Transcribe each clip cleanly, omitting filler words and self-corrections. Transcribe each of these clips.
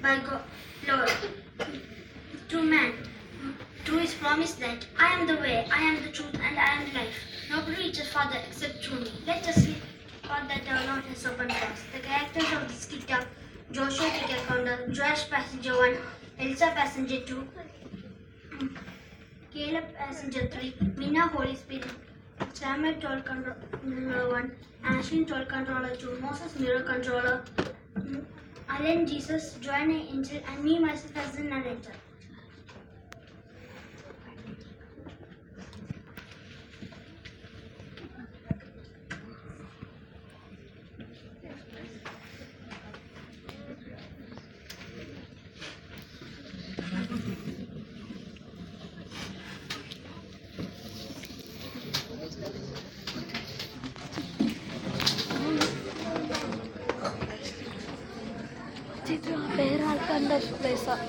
by God, Lord, to man, to his promise that I am the way, I am the truth, and I am life. Nobody reaches Father except through me. Let us see God that our Lord has opened for us. The characters of the skit are Joshua Ticket Counter, Josh Passenger 1, Elsa Passenger 2, Caleb Passenger 3, Minna Holy Spirit, Samuel Toll Controller 1, Ashlyn Toll Controller 2, Moses Mirror Controller, Alan Jesus, Joanna Angel, and me myself as the narrator. വേറെ ആൾക്കാരുടെ പ്ലേസാണ്.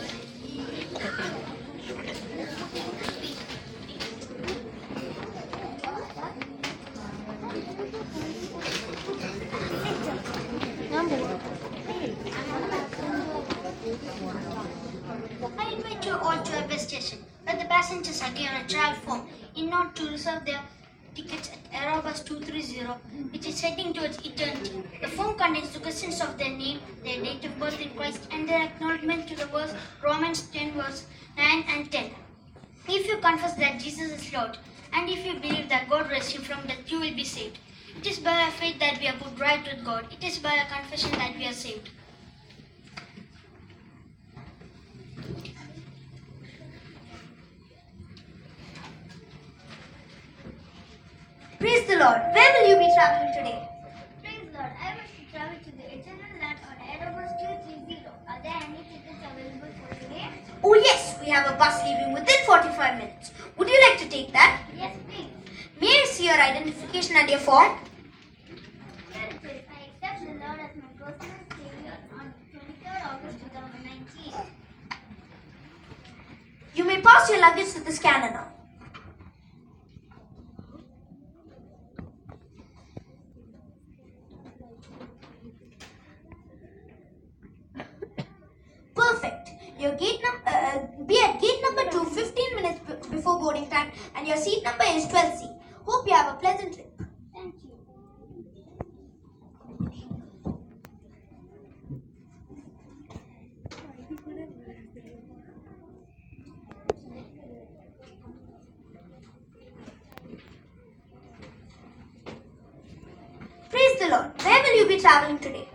ഞാൻ പോവാം. I invite you all to a bus station where the passengers are given a trial form in order to reserve their tickets at Aerobus 230, which is heading towards eternity. The form contains the questions of their name, their date of birth in Christ, and their acknowledgement to the verse Romans 10 verse 9 and 10. If you confess that Jesus is Lord, and if you believe that God raised him from death, you will be saved. It is by our faith that we are put right with God. It is by our confession that we are saved. Praise the Lord. Where will you be traveling today? Praise Lord, I wish to travel to the eternal land on Aerobus 230. Are there any tickets available for today? Oh yes, we have a bus leaving within 45 minutes. Would you like to take that? Yes, please. May I see your identification and your form? Here it is. I accept the Lord as my personal Savior on 23rd August 2019. You may pass your luggage to the scanner now. Perfect. Your be at gate number 2 15 minutes before boarding time, and your seat number is 12C. Hope you have a pleasant trip. Thank you. Praise the Lord. Where will you be traveling today?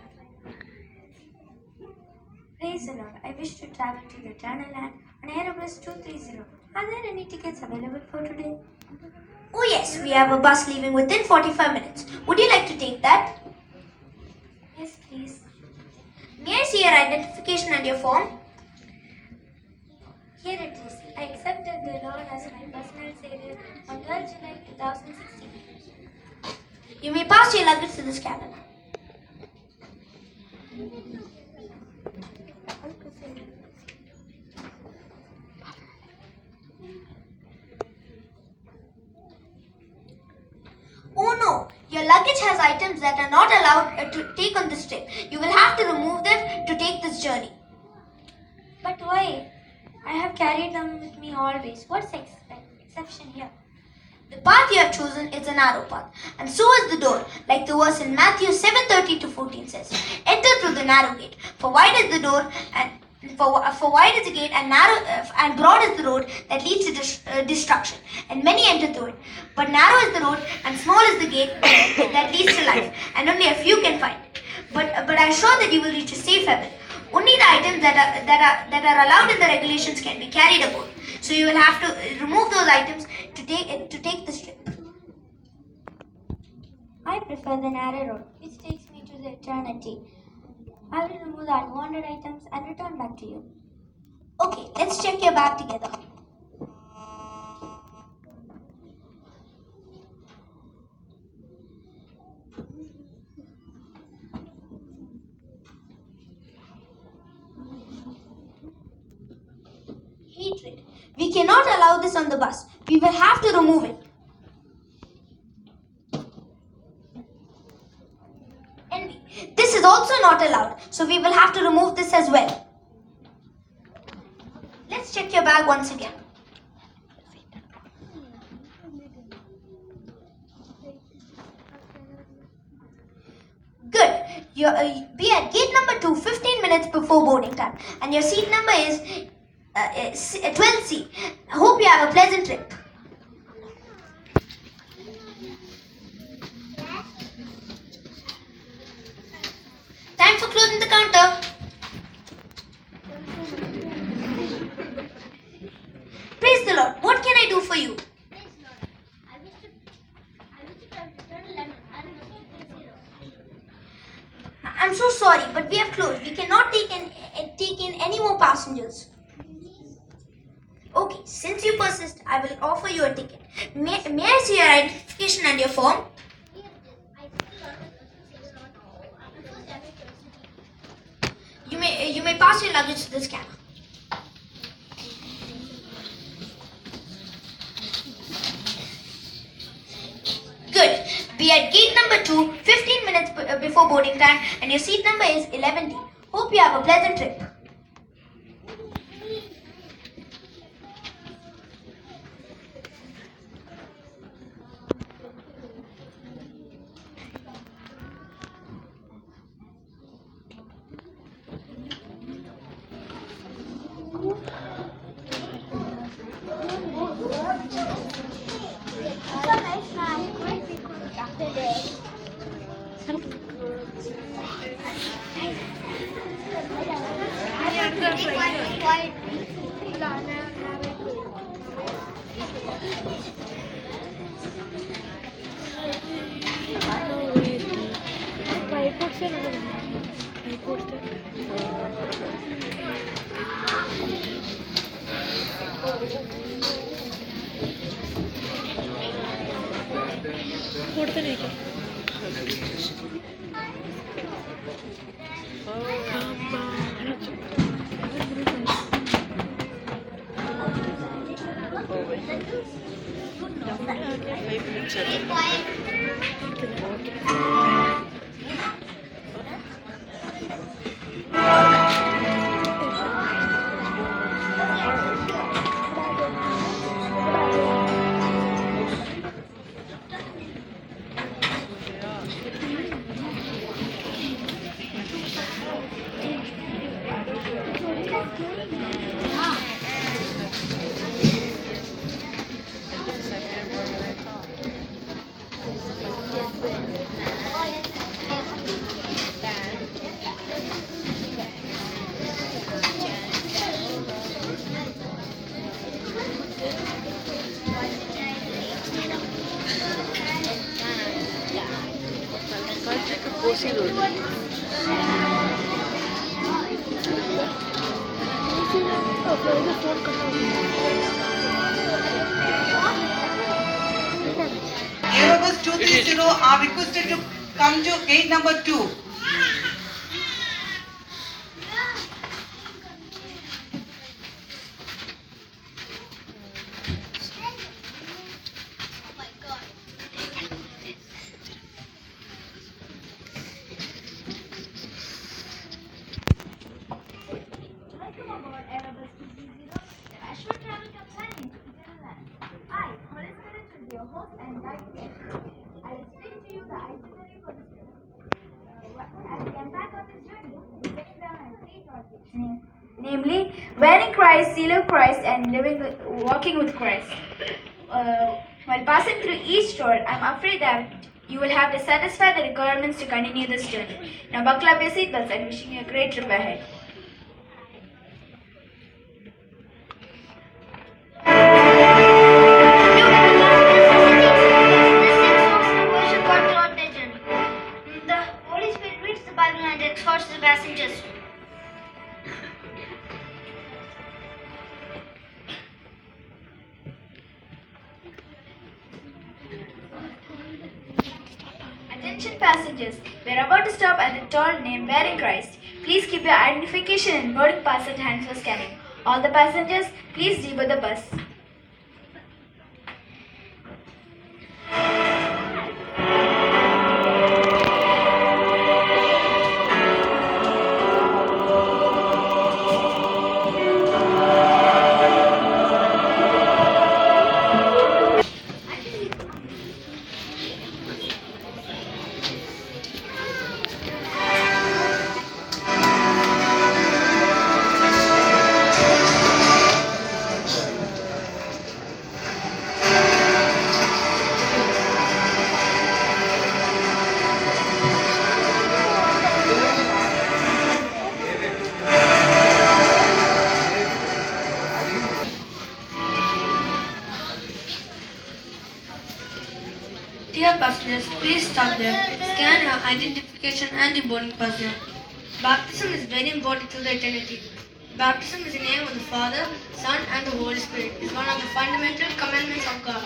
Praise the Lord. I wish to travel to the eternal land on Aerobus 230. Are there any tickets available for today? Oh yes, we have a bus leaving within 45 minutes. Would you like to take that? Yes, please. May I see your identification and your form? Here it is. I accepted the Lord as my personal Savior on 12 July 2016. You may pass your luggage to the scanner. Oh no, your luggage has items that are not allowed to take on this trip. You will have to remove them to take this journey. But why? I have carried them with me always. What's the exception here? The path you have chosen is a narrow path, and so is the door, like the verse in Matthew 7:13 to 14 says, "Enter through the narrow gate, for wide is the door, and for wide is the gate, and narrow and broad is the road that leads to destruction, and many enter through it. But narrow is the road, and small is the gate that leads to life, and only a few can find it. But I am sure that you will reach a safe heaven. Only the items that are allowed in the regulations can be carried aboard. So you will have to remove those items to take this trip." I prefer the narrow road, which takes me to the eternity. I will remove the unwanted items and return back to you. Okay, let's check your bag together. Hatred. We cannot allow this on the bus. We will have to remove it. Envy. This is also not allowed, so we will have to remove this as well. check your bag once again. Good. Be at gate number 2 15 minutes before boarding time. And your seat number is 12C. Hope you have a pleasant trip. Time for closing the counter. Praise the Lord. What can I do for you? I'm so sorry, but we have closed. We cannot take in any more passengers. Okay, since you persist, I will offer you a ticket. May I see your identification and your form? You may pass your luggage to the scanner. Good. Be at gate number 2 15 minutes before boarding time, and your seat number is 11D. Hope you have a pleasant trip. Aerobus 230 are requested to come to gate number 2. Welcome aboard Aerobus 230, the national travel companion to Netherlands. I, Horace College, will be your host and guide today. I will explain to you the itinerary for this trip. As we embark on this journey, we set down on 3 topics, namely wearing Christ, seal of Christ, and walking with Christ. While passing through each store, I'm afraid that you will have to satisfy the requirements to continue this journey. Now buckle up your seatbelts and wishing you a great trip ahead. The Holy Spirit reads the Bible and exhorts the passengers. Attention passengers, we are about to stop at the toll named Bearing Christ. Please keep your identification and boarding pass at hand for scanning. All the passengers, please deboard the bus. please stop there. Scan your identification and the boarding pass here. Baptism is very important to the eternity. Baptism is in the name of the Father, Son, and the Holy Spirit. It is one of the fundamental commandments of God.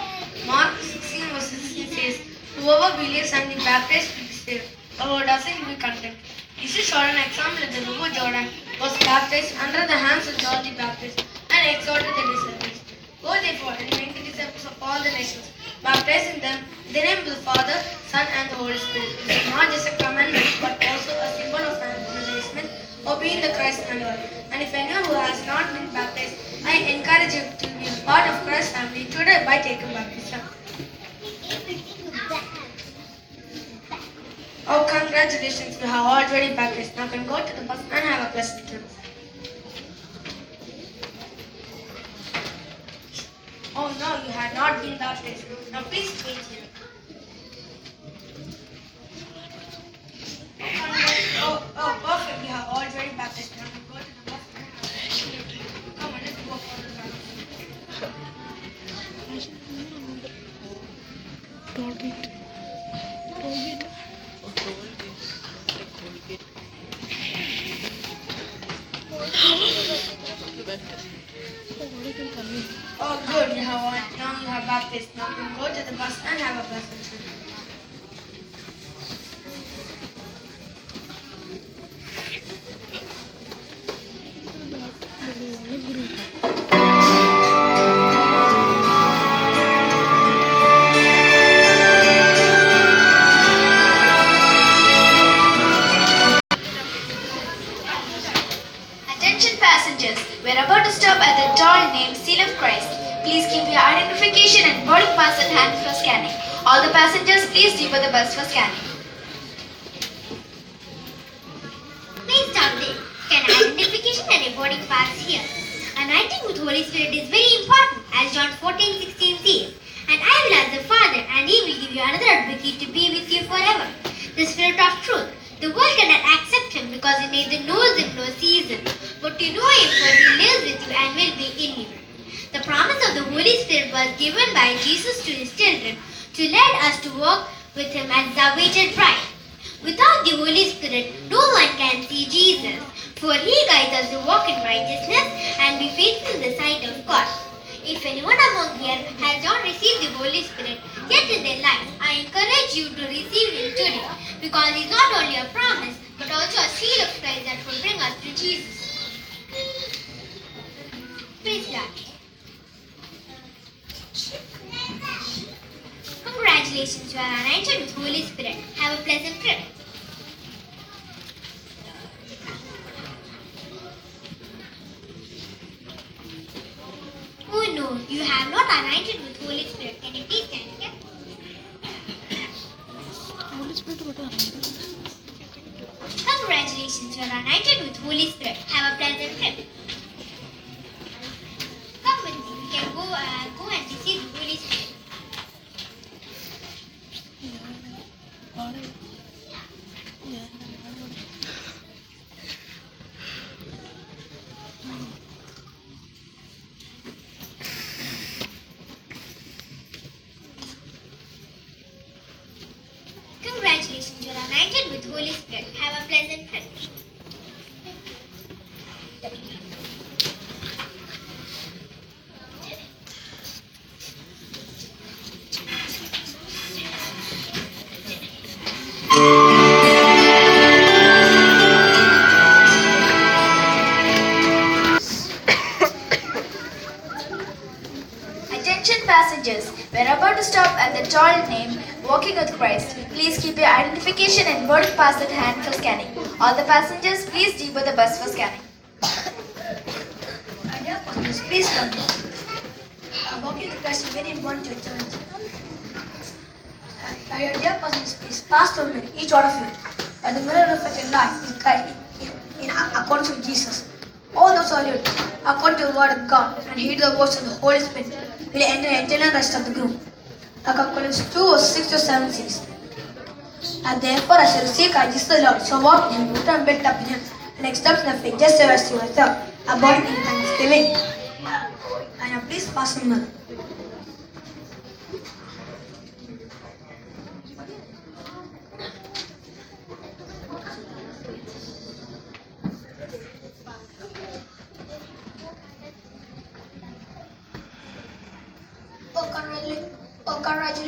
Mark 16 verse 16 says, "Whoever believes and is baptized will be saved. Whoever doesn't will be condemned." This is showed an example that the river Jordan was baptized under the hands of John the Baptist and exhorted the disciples. Go therefore and make the disciples of all the nations, baptizing them in the name of the Father, Son, and the Holy Spirit. It is not just a commandment, but also a symbol of acknowledgement of being the Christ member. And if anyone who has not been baptized, I encourage you to be a part of Christ's family today by taking baptism. Oh, congratulations, you have already baptized. Now can go to the bus and have a pleasant trip. Oh no, you had not been baptized. Now please wait here. Oh, perfect. You have already baptized. Now we go to the bus and have a come on, let's go for the Oh, good. Now you have baptized. Now we go to the bus and have a pleasant trip. Attention passengers, we are about to stop at the toll named Seal of Christ. Please keep your identification and boarding pass at hand for scanning. All the passengers, please depot the bus for scanning. Please stop there. Scan identification and a boarding pass here. Anointing with Holy Spirit is very important, as John 14:16 says. And I will ask the Father, and He will give you another advocate to be with you forever, the Spirit of truth. The world cannot accept Him because it neither knows Him nor sees Him. But you know Him, for He lives with you and will be in you. The promise of the Holy Spirit was given by Jesus to His children to lead us to walk with Him as the awaited bride. Without the Holy Spirit, no one can see Jesus, for He guides us to walk in righteousness and be faithful in the sight of God. If anyone among here has not received the Holy Spirit yet in their lives, I encourage you to receive Him today, because He is not only a promise, but also a seal of Christ that will bring us to Jesus. Praise God. Congratulations, you are anointed with Holy Spirit. Have a pleasant trip. Oh no, you have not anointed with Holy Spirit. Can you please stand here? Congratulations, you are anointed with Holy Spirit. Have a pleasant trip. Come with me. We can go and receive the Holy Spirit. Congratulations, you are anointed with Holy Spirit. Have a pleasant trip. Attention passengers, we are about to stop at the toll named Walking with Christ. Please keep your identification and boarding pass at hand for scanning. All the passengers, please depot the bus for scanning. Dear passengers, please come. Walking with Christ is very important to eternity. Dear passengers, please pass through me, each one of you, that the mirror reflects in life is Christ in accordance with Jesus. All those who are lived according to the word of God and heed the words of the Holy Spirit will enter the eternal rest of the groom. Colossians 2 verse 6 to 7 says, "And therefore I shall seek Jesus the Lord, so walk in Him, root and built up in Him, and extend the faith, just as you yourself, abide in thanksgiving." And now please pass the mirror.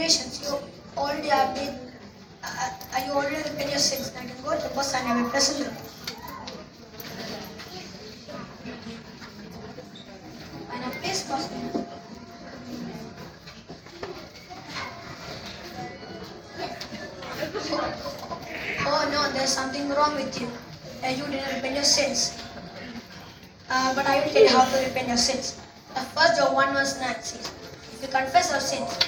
congratulations, you already have made, you already repented your sins. Now you can go to the bus and have a pleasant trip. And now please pass me. Oh no, there's something wrong with you. You didn't repent your sins. But I will tell you how to repent your sins. First John 1 verse 9 says, if you confess our sins,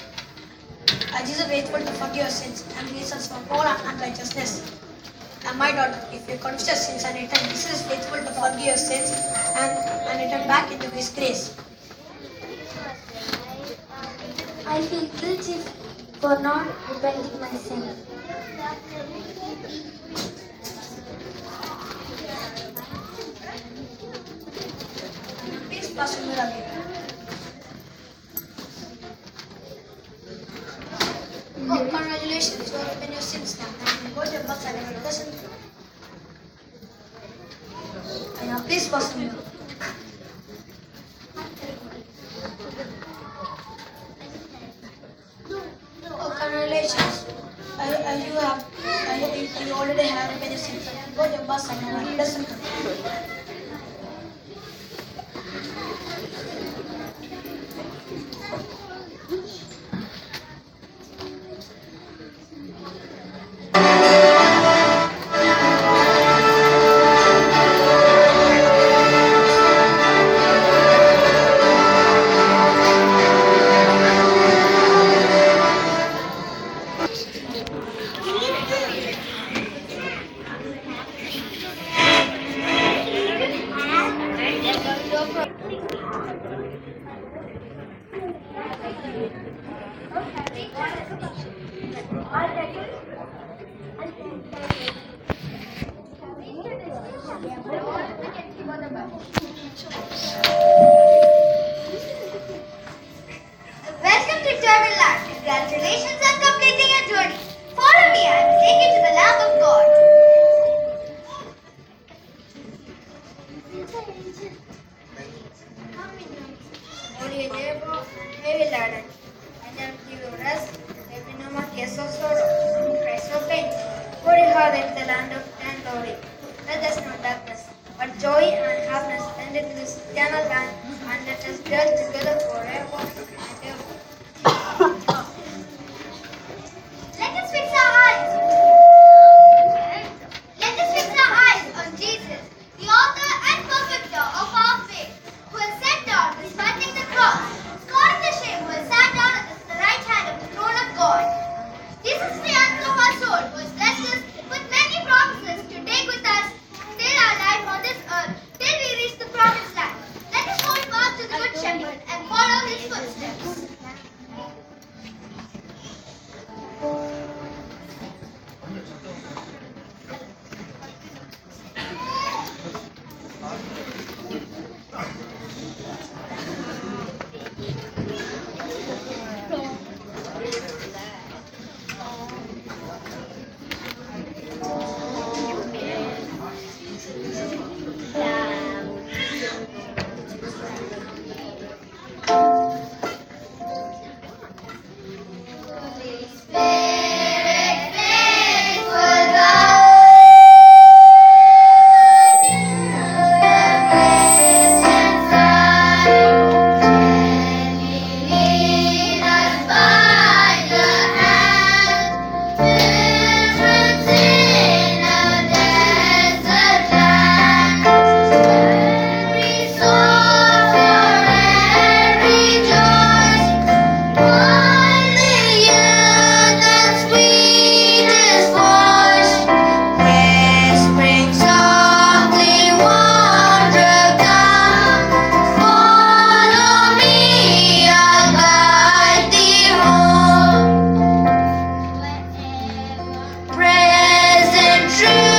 Jesus is faithful to forgive your sins and release us from all unrighteousness. And my daughter, if you confess your sins and return, Jesus is faithful to forgive your sins and return back into His grace. I feel guilty for not repenting my sins. Please pass me again. Oh, congratulations, you have repented your sins now. And you can go to your bus and have a pleasant trip. And now please pass me. Oh, congratulations. You already have repented your sins. Go to your bus and have a pleasant trip. Welcome to Eternal Life. Congratulations on completing your journey. Follow me and I'll take you to the Lamb of God. Holy neighbor, heavy laden, and then give you rest. There be no more tears of sorrow, no cries of pain. Holy heart in the land of glory. Let us know darkness, but joy and happiness ended in this eternal land, and let us dwell together forever and ever. Let us fix our eyes. Let us fix our eyes on Jesus, the author and perfecter of our faith, who has sat down despite the cross, scorning the shame, who has sat down at the right hand of the throne of God. Jesus is the anchor of our soul, who has blessed us with many promises to take with us till our life on this earth, till we reach the promised land. Let us hold fast to the Good Shepherd and follow his footsteps. Present truth.